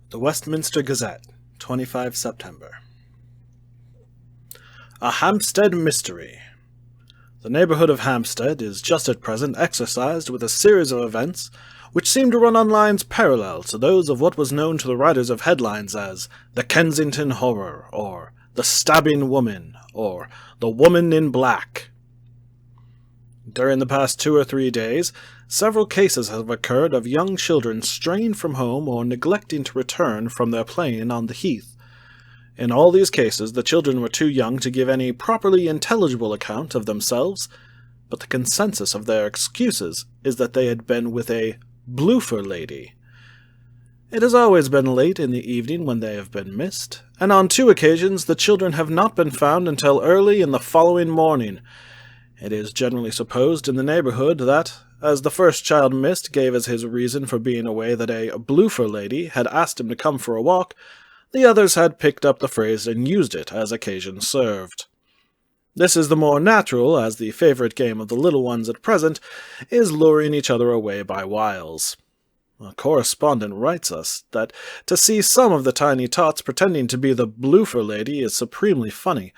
The Westminster Gazette, 25 September. A Hampstead Mystery. The neighbourhood of Hampstead is just at present exercised with a series of events which seem to run on lines parallel to those of what was known to the writers of headlines as the Kensington Horror, or the Stabbing Woman, or the Woman in Black. During the past 2 or 3 days, several cases have occurred of young children straying from home or neglecting to return from their playing on the heath. In all these cases, the children were too young to give any properly intelligible account of themselves, but the consensus of their excuses is that they had been with a bloofer lady. It has always been late in the evening when they have been missed, and on 2 occasions the children have not been found until early in the following morning. It is generally supposed in the neighbourhood that, as the first child missed gave as his reason for being away that a bloofer lady had asked him to come for a walk, the others had picked up the phrase and used it as occasion served. This is the more natural, as the favourite game of the little ones at present is luring each other away by wiles. A correspondent writes us that to see some of the tiny tots pretending to be the bloofer lady is supremely funny.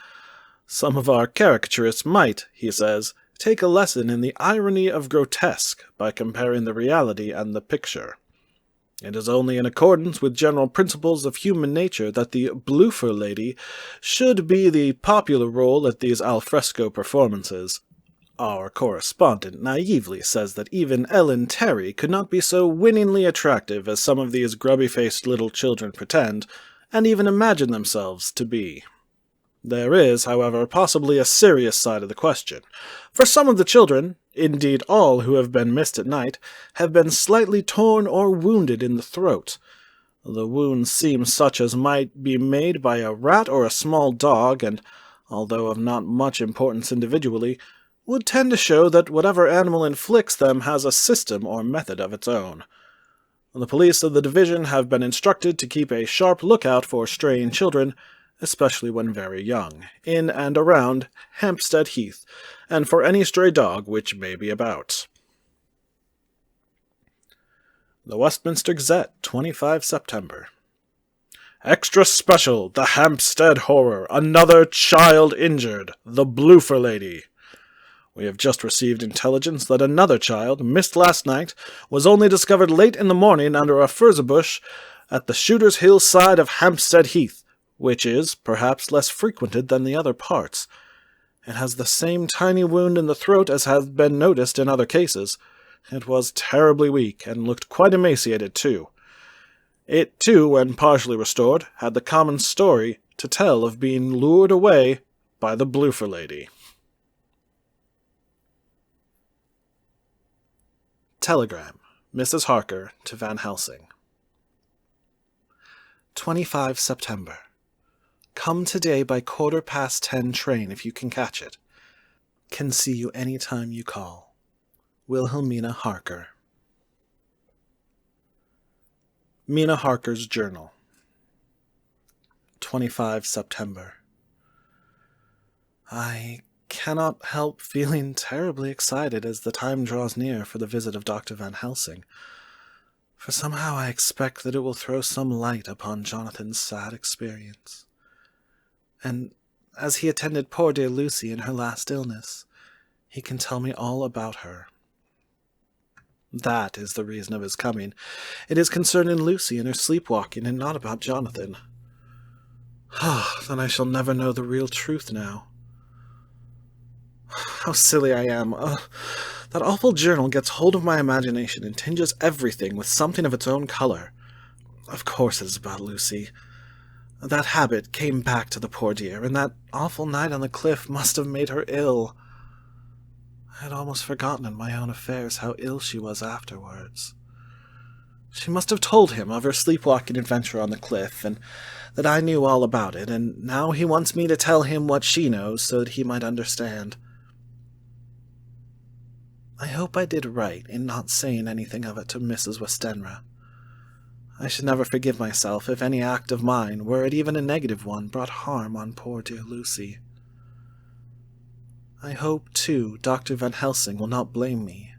Some of our caricaturists might, he says, take a lesson in the irony of grotesque by comparing the reality and the picture. It is only in accordance with general principles of human nature that the bloofer lady should be the popular role at these alfresco performances. Our correspondent naively says that even Ellen Terry could not be so winningly attractive as some of these grubby-faced little children pretend, and even imagine themselves to be. There is, however, possibly a serious side of the question, for some of the children, indeed all who have been missed at night, have been slightly torn or wounded in the throat. The wounds seem such as might be made by a rat or a small dog, and, although of not much importance individually, would tend to show that whatever animal inflicts them has a system or method of its own. The police of the division have been instructed to keep a sharp lookout for straying children, especially when very young, in and around Hampstead Heath, and for any stray dog which may be about. The Westminster Gazette, 25 September. Extra Special, The Hampstead Horror, Another Child Injured, The Bloofer Lady. We have just received intelligence that another child, missed last night, was only discovered late in the morning under a furze bush at the Shooter's Hill side of Hampstead Heath, which is, perhaps, less frequented than the other parts. It has the same tiny wound in the throat as has been noticed in other cases. It was terribly weak, and looked quite emaciated, too. It, too, when partially restored, had the common story to tell of being lured away by the bloofer lady. Telegram. Mrs. Harker to Van Helsing. 25 September. Come today by 10:15 train if you can catch it. Can see you any time you call. Wilhelmina Harker. Mina Harker's Journal. 25 September. I cannot help feeling terribly excited as the time draws near for the visit of Dr. Van Helsing, for somehow I expect that it will throw some light upon Jonathan's sad experience. And as he attended poor dear Lucy in her last illness, he can tell me all about her. That is the reason of his coming. It is concerning Lucy and her sleepwalking, and not about Jonathan. Then I shall never know the real truth now. How silly I am. That awful journal gets hold of my imagination and tinges everything with something of its own color. Of course it is about Lucy. That habit came back to the poor dear, and that awful night on the cliff must have made her ill. I had almost forgotten in my own affairs how ill she was afterwards. She must have told him of her sleepwalking adventure on the cliff, and that I knew all about it, and now he wants me to tell him what she knows so that he might understand. I hope I did right in not saying anything of it to Mrs. Westenra. I should never forgive myself if any act of mine, were it even a negative one, brought harm on poor dear Lucy. I hope, too, Dr. Van Helsing will not blame me.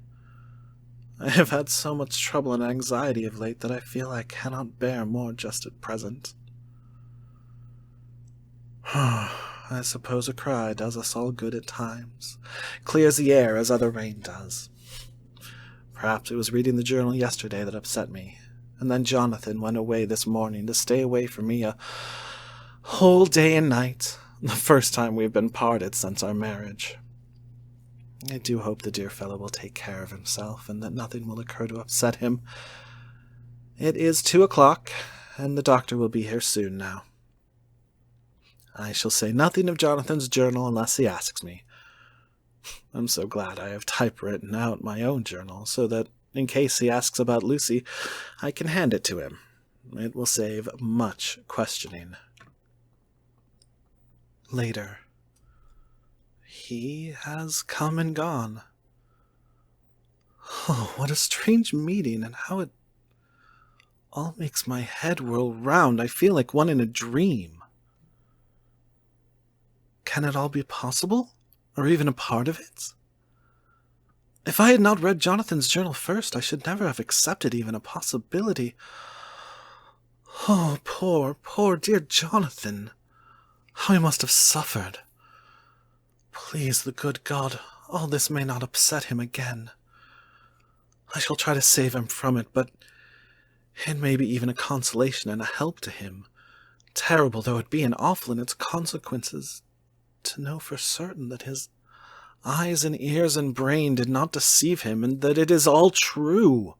I have had so much trouble and anxiety of late that I feel I cannot bear more just at present. I suppose a cry does us all good at times, clears the air as other rain does. Perhaps it was reading the journal yesterday that upset me, and then Jonathan went away this morning to stay away from me a whole day and night, the first time we've been parted since our marriage. I do hope the dear fellow will take care of himself, and that nothing will occur to upset him. It is 2:00, and the doctor will be here soon now. I shall say nothing of Jonathan's journal unless he asks me. I'm so glad I have typewritten out my own journal, so that, in case he asks about Lucy, I can hand it to him. It will save much questioning. Later. He has come and gone. Oh, what a strange meeting, and how it all makes my head whirl round. I feel like one in a dream. Can it all be possible? Or even a part of it? If I had not read Jonathan's journal first, I should never have accepted even a possibility. Oh, poor dear Jonathan. How he must have suffered. Please, the good God, all this may not upset him again. I shall try to save him from it, but it may be even a consolation and a help to him, terrible though it be and awful in its consequences, to know for certain that his eyes and ears and brain did not deceive him, and that it is all true.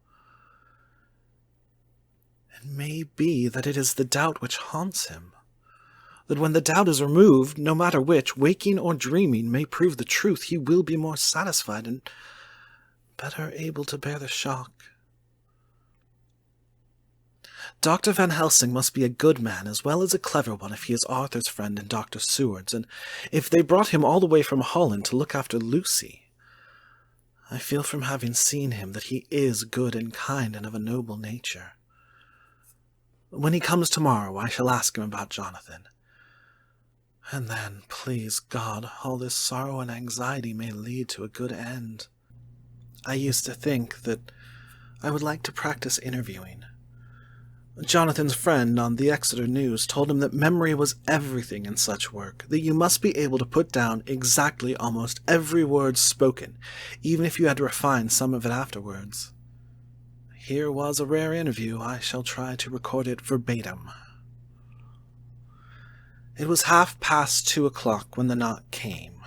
It may be that it is the doubt which haunts him, that when the doubt is removed, no matter which, waking or dreaming, may prove the truth, he will be more satisfied and better able to bear the shock. Dr. Van Helsing must be a good man as well as a clever one if he is Arthur's friend and Dr. Seward's, and if they brought him all the way from Holland to look after Lucy. I feel from having seen him that he is good and kind and of a noble nature. When he comes tomorrow, I shall ask him about Jonathan. And then, please God, all this sorrow and anxiety may lead to a good end. I used to think that I would like to practice interviewing. Jonathan's friend on the Exeter News told him that memory was everything in such work, that you must be able to put down exactly almost every word spoken, even if you had to refine some of it afterwards. Here was a rare interview. I shall try to record it verbatim. It was 2:30 when the knock came.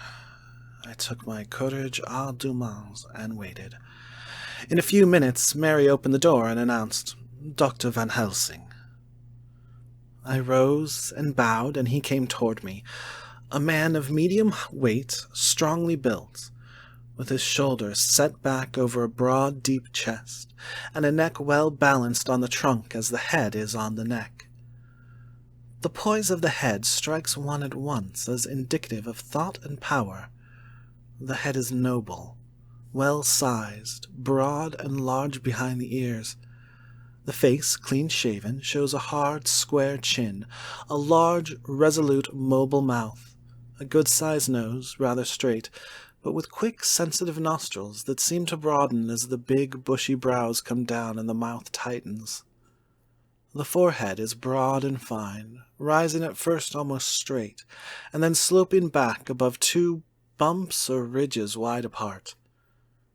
I took my courage à deux mains and waited. In a few minutes, Mary opened the door and announced, Dr. Van Helsing. I rose and bowed, and he came toward me, a man of medium weight, strongly built, with his shoulders set back over a broad, deep chest, and a neck well balanced on the trunk as the head is on the neck. The poise of the head strikes one at once as indicative of thought and power. The head is noble, well-sized, broad and large behind the ears. The face, clean-shaven, shows a hard, square chin, a large, resolute, mobile mouth, a good-sized nose, rather straight, but with quick, sensitive nostrils that seem to broaden as the big, bushy brows come down and the mouth tightens. The forehead is broad and fine, rising at first almost straight, and then sloping back above two bumps or ridges wide apart.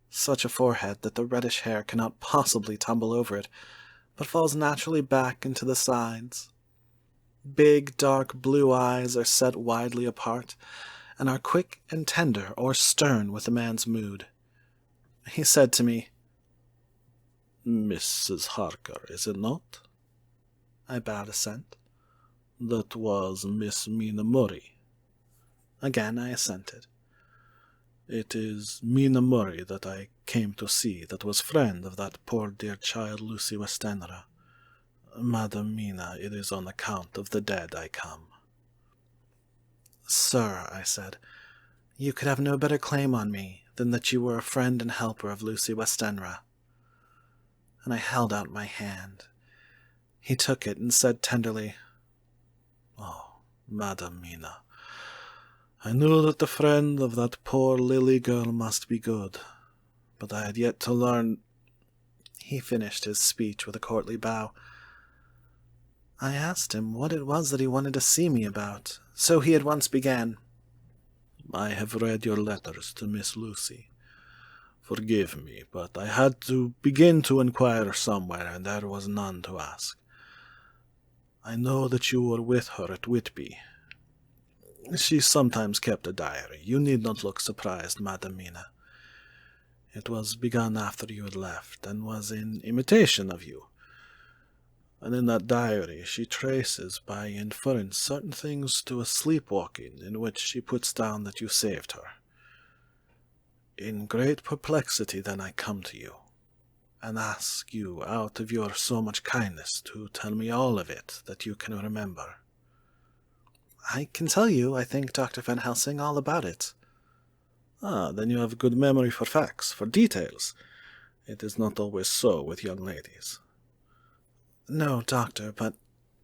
Such a forehead that the reddish hair cannot possibly tumble over it, but falls naturally back into the sides. Big, dark blue eyes are set widely apart, and are quick and tender or stern with a man's mood. He said to me, "Mrs. Harker, is it not?" I bowed assent. "That was Miss Mina Murray." Again I assented. "It is Mina Murray that I came to see, that was friend of that poor dear child Lucy Westenra. Madam Mina, it is on account of the dead I come." "Sir," I said, "you could have no better claim on me than that you were a friend and helper of Lucy Westenra." And I held out my hand. He took it and said tenderly, "Oh, Madam Mina, I knew that the friend of that poor Lily girl must be good, but I had yet to learn—" He finished his speech with a courtly bow. I asked him what it was that he wanted to see me about, so he at once began. I have read your letters to Miss Lucy. Forgive me, but I had to begin to inquire somewhere, and there was none to ask. I know that you were with her at Whitby. She sometimes kept a diary. You need not look surprised, Madam Mina. It was begun after you had left, and was in imitation of you. And in that diary she traces by inference certain things to a sleepwalking in which she puts down that you saved her. In great perplexity then I come to you, and ask you out of your so much kindness to tell me all of it that you can remember. I can tell you, I think, Dr. Van Helsing, all about it. Ah, then you have a good memory for facts, for details. It is not always so with young ladies. No, Doctor, but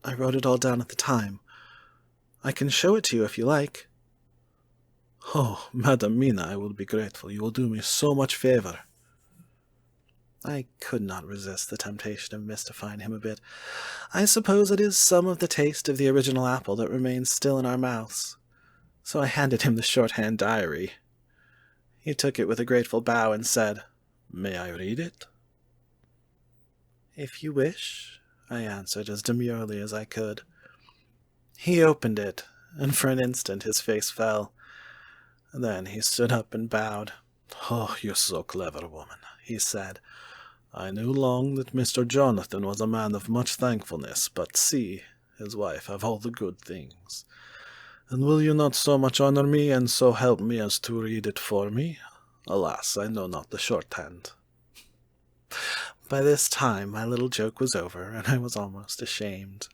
I wrote it all down at the time. I can show it to you if you like. Oh, Madam Mina, I will be grateful. You will do me so much favour. I could not resist the temptation of mystifying him a bit. I suppose it is some of the taste of the original apple that remains still in our mouths. So I handed him the shorthand diary. He took it with a grateful bow and said, May I read it? If you wish, I answered as demurely as I could. He opened it, and for an instant his face fell. Then he stood up and bowed. Oh, you're so clever, woman, he said. I knew long that Mr. Jonathan was a man of much thankfulness, but see, his wife have all the good things. And will you not so much honour me, and so help me as to read it for me? Alas, I know not the shorthand. By this time my little joke was over, and I was almost ashamed.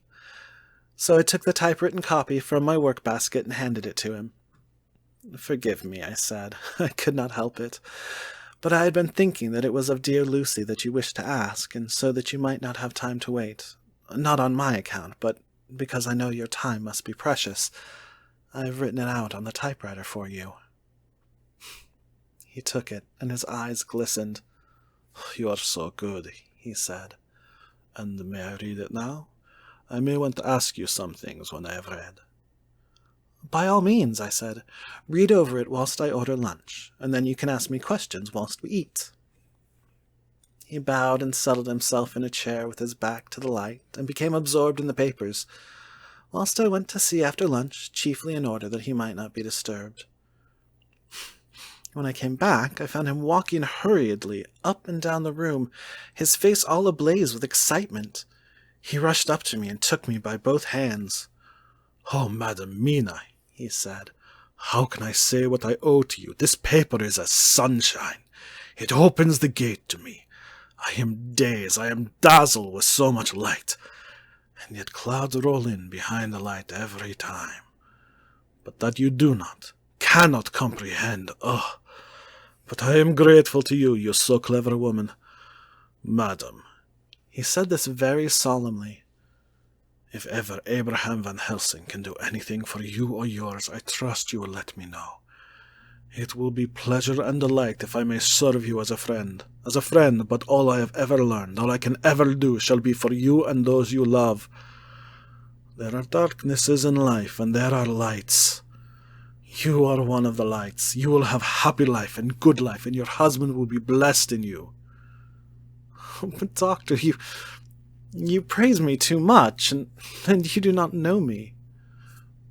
So I took the typewritten copy from my work-basket and handed it to him. Forgive me, I said. I could not help it. But I had been thinking that it was of dear Lucy that you wished to ask, and so that you might not have time to wait. Not on my account, but because I know your time must be precious. I have written it out on the typewriter for you. He took it, and his eyes glistened. You are so good, he said. And may I read it now? I may want to ask you some things when I have read. By all means, I said. Read over it whilst I order lunch, and then you can ask me questions whilst we eat. He bowed and settled himself in a chair with his back to the light, and became absorbed in the papers, whilst I went to see after lunch, chiefly in order that he might not be disturbed. When I came back, I found him walking hurriedly up and down the room, his face all ablaze with excitement. He rushed up to me and took me by both hands. Oh, Madam Mina, he said, how can I say what I owe to you? This paper is as sunshine. It opens the gate to me. I am dazed, I am dazzled with so much light, and yet clouds roll in behind the light every time. But that you do not, cannot comprehend. Oh, but I am grateful to you, you so clever woman. Madam, he said this very solemnly, if ever Abraham Van Helsing can do anything for you or yours, I trust you will let me know. It will be pleasure and delight if I may serve you as a friend, but all I have ever learned, all I can ever do, shall be for you and those you love. There are darknesses in life, and there are lights. You are one of the lights. You will have happy life and good life, and your husband will be blessed in you. But, Doctor, you praise me too much, and you do not know me.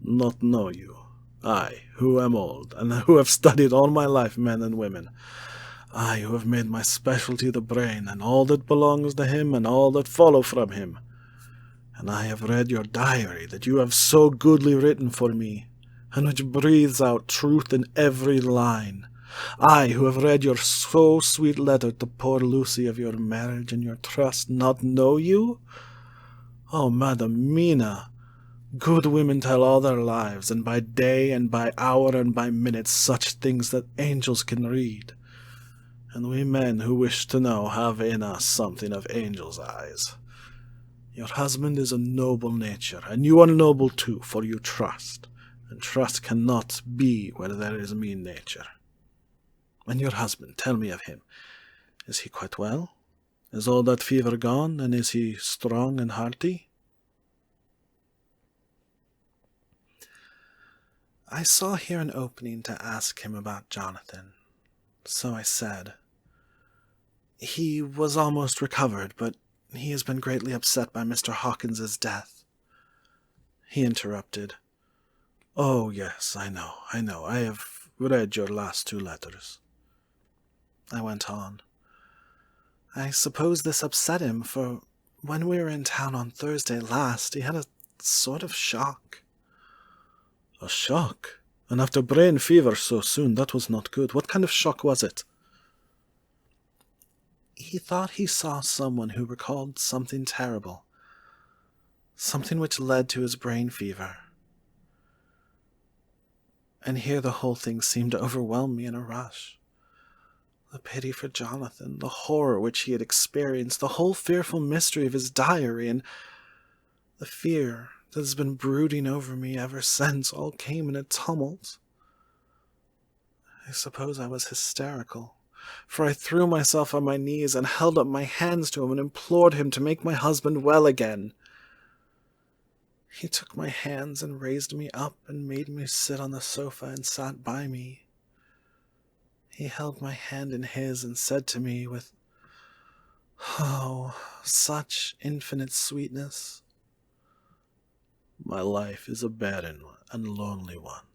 Not know you? I, who am old, and who have studied all my life men and women. I, who have made my specialty the brain, and all that belongs to him, and all that follow from him. And I have read your diary that you have so goodly written for me, and which breathes out truth in every line. I, who have read your so sweet letter to poor Lucy of your marriage and your trust, not know you? Oh, Madam Mina, good women tell all their lives, and by day and by hour and by minute, such things that angels can read. And we men who wish to know have in us something of angels' eyes. Your husband is a noble nature, and you are noble too, for you trust, and trust cannot be where there is mean nature. And your husband, tell me of him. Is he quite well? Is all that fever gone, and is he strong and hearty?" I saw here an opening to ask him about Jonathan, so I said, "He was almost recovered, but he has been greatly upset by Mr. Hawkins's death." He interrupted, "Oh, yes, I know. I have read your last 2 letters." I went on, "I suppose this upset him, for when we were in town on Thursday last, he had a sort of shock." "A shock? And after brain fever so soon, that was not good. What kind of shock was it?" "He thought he saw someone who recalled something terrible, something which led to his brain fever. And here the whole thing seemed to overwhelm me in a rush. The pity for Jonathan, the horror which he had experienced, the whole fearful mystery of his diary, and the fear that has been brooding over me ever since, all came in a tumult. I suppose I was hysterical, for I threw myself on my knees and held up my hands to him and implored him to make my husband well again. He took my hands and raised me up and made me sit on the sofa and sat by me. He held my hand in his and said to me with, oh, such infinite sweetness, "My life is a barren and lonely one,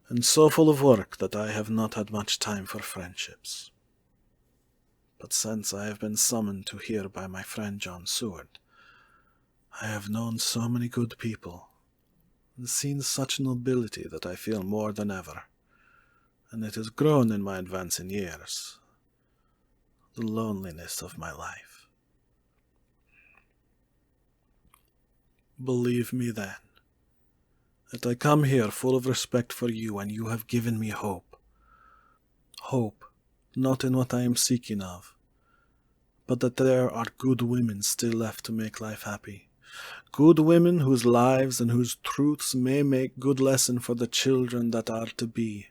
and so full of work that I have not had much time for friendships. But since I have been summoned to here by my friend John Seward, I have known so many good people, and seen such nobility that I feel more than ever, and it has grown in my advancing years, the loneliness of my life. Believe me, then, that I come here full of respect for you, and you have given me hope. Hope, not in what I am seeking of, but that there are good women still left to make life happy. Good women whose lives and whose truths may make good lesson for the children that are to be.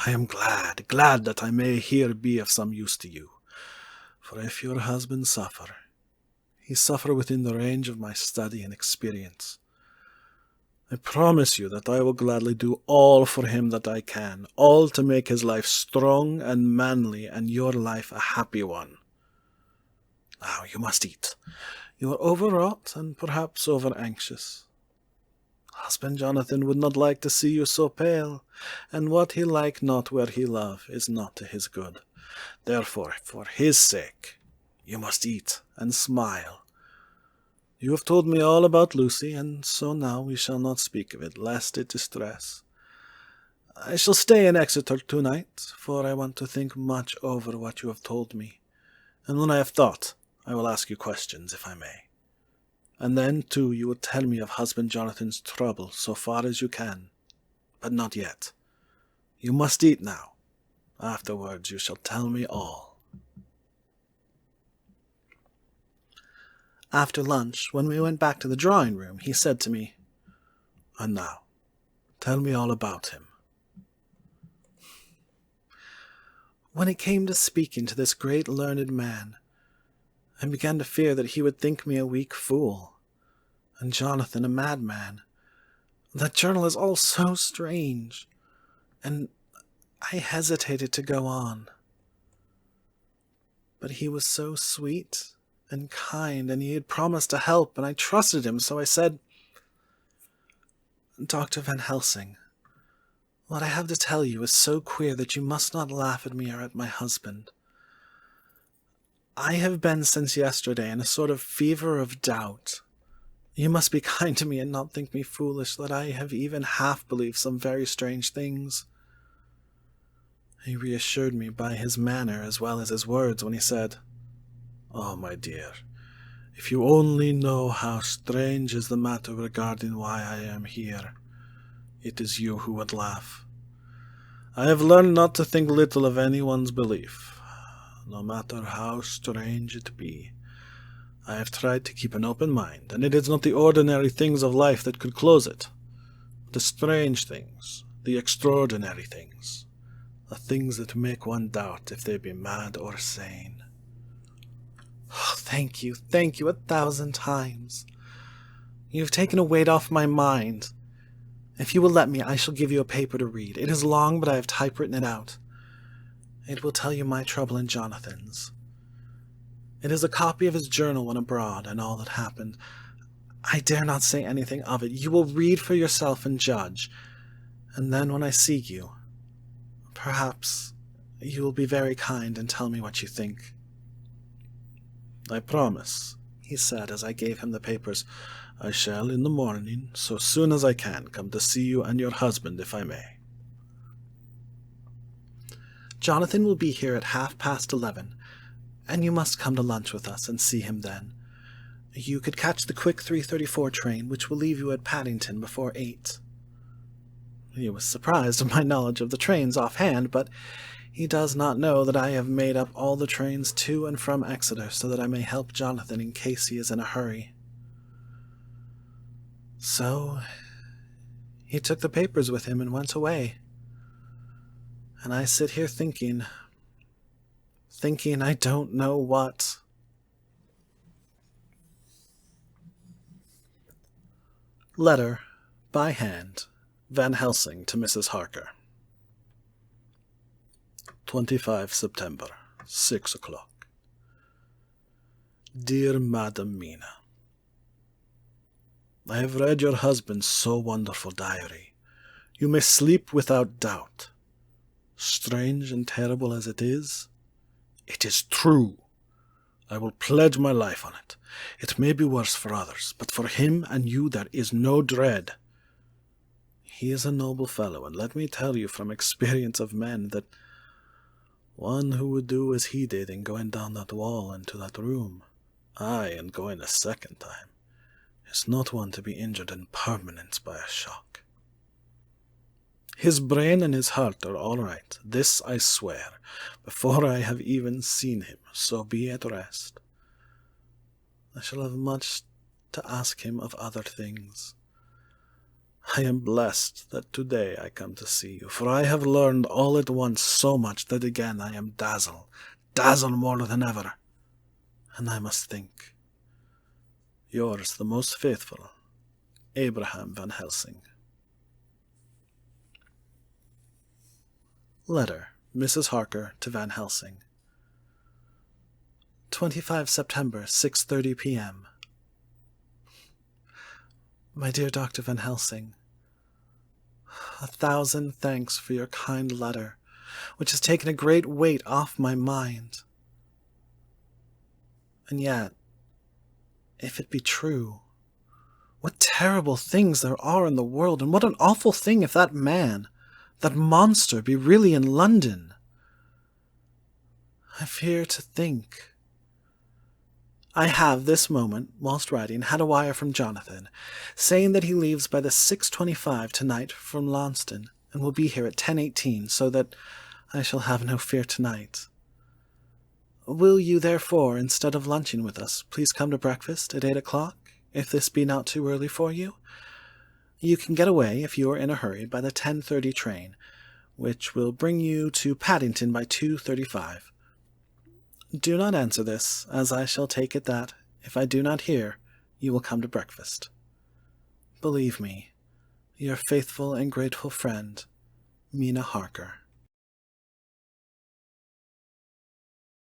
I am glad that I may here be of some use to you, for if your husband suffer, he suffer within the range of my study and experience. I promise you that I will gladly do all for him that I can, all to make his life strong and manly, and your life a happy one. Now you must eat. You are overwrought and perhaps over-anxious. Husband Jonathan would not like to see you so pale, and what he like not where he love is not to his good. Therefore, for his sake, you must eat and smile. You have told me all about Lucy, and so now we shall not speak of it, lest it distress. I shall stay in Exeter tonight, for I want to think much over what you have told me, and when I have thought, I will ask you questions, if I may. And then, too, you will tell me of husband Jonathan's trouble so far as you can. But not yet. You must eat now. Afterwards you shall tell me all." After lunch, when we went back to the drawing-room, he said to me, "And now, tell me all about him." When it came to speaking to this great learned man, I began to fear that he would think me a weak fool, and Jonathan a madman. That journal is all so strange, and I hesitated to go on. But he was so sweet and kind, and he had promised to help, and I trusted him, so I said, "Dr. Van Helsing, what I have to tell you is so queer that you must not laugh at me or at my husband. I have been since yesterday in a sort of fever of doubt. You must be kind to me and not think me foolish that I have even half believed some very strange things." He reassured me by his manner as well as his words when he said, "Oh, my dear, if you only know how strange is the matter regarding why I am here, it is you who would laugh. I have learned not to think little of anyone's belief, no matter how strange it be. I have tried to keep an open mind, and it is not the ordinary things of life that could close it. The strange things, the extraordinary things, the things that make one doubt if they be mad or sane. Oh, thank you 1,000 times. You have taken a weight off my mind. If you will let me, I shall give you a paper to read. It is long, but I have typewritten it out. It will tell you my trouble and Jonathan's. It is a copy of his journal when abroad, and all that happened. I dare not say anything of it. You will read for yourself and judge. And then when I see you, perhaps you will be very kind and tell me what you think. I promise, he said as I gave him the papers. I shall in the morning, so soon as I can, come to see you and your husband if I may. Jonathan will be here at 11:30, and you must come to lunch with us and see him then. You could catch the quick 3:34 train, which will leave you at Paddington before 8. He was surprised at my knowledge of the trains offhand, but he does not know that I have made up all the trains to and from Exeter so that I may help Jonathan in case he is in a hurry. So he took the papers with him and went away. And I sit here thinking I don't know what. Letter, by hand, Van Helsing to Mrs. Harker. 25 September, 6 o'clock. Dear Madam Mina, I have read your husband's so wonderful diary. You may sleep without doubt. Strange and terrible as it is true. I will pledge my life on it. It may be worse for others, but for him and you there is no dread. He is a noble fellow, and let me tell you from experience of men that one who would do as he did in going down that wall into that room, aye, and going a second time, is not one to be injured in permanence by a shock. His brain and his heart are all right, this I swear, before I have even seen him, so be at rest. I shall have much to ask him of other things. I am blessed that today I come to see you, for I have learned all at once so much that again I am dazzled more than ever, and I must think. Yours, the most faithful, Abraham Van Helsing. Letter, Mrs. Harker to Van Helsing. 25 September, 6:30 p.m. My dear Dr. Van Helsing, 1,000 thanks for your kind letter, which has taken a great weight off my mind. And yet, if it be true, what terrible things there are in the world, and what an awful thing if that man, that monster, be really in London. I fear to think. I have, this moment, whilst writing, had a wire from Jonathan, saying that he leaves by the 6:25 tonight from Launceston, and will be here at 10:18, so that I shall have no fear tonight. Will you, therefore, instead of lunching with us, please come to breakfast at 8 o'clock, if this be not too early for you? You can get away, if you are in a hurry, by the 10:30 train, which will bring you to Paddington by 2:35. Do not answer this, as I shall take it that, if I do not hear, you will come to breakfast. Believe me, your faithful and grateful friend, Mina Harker.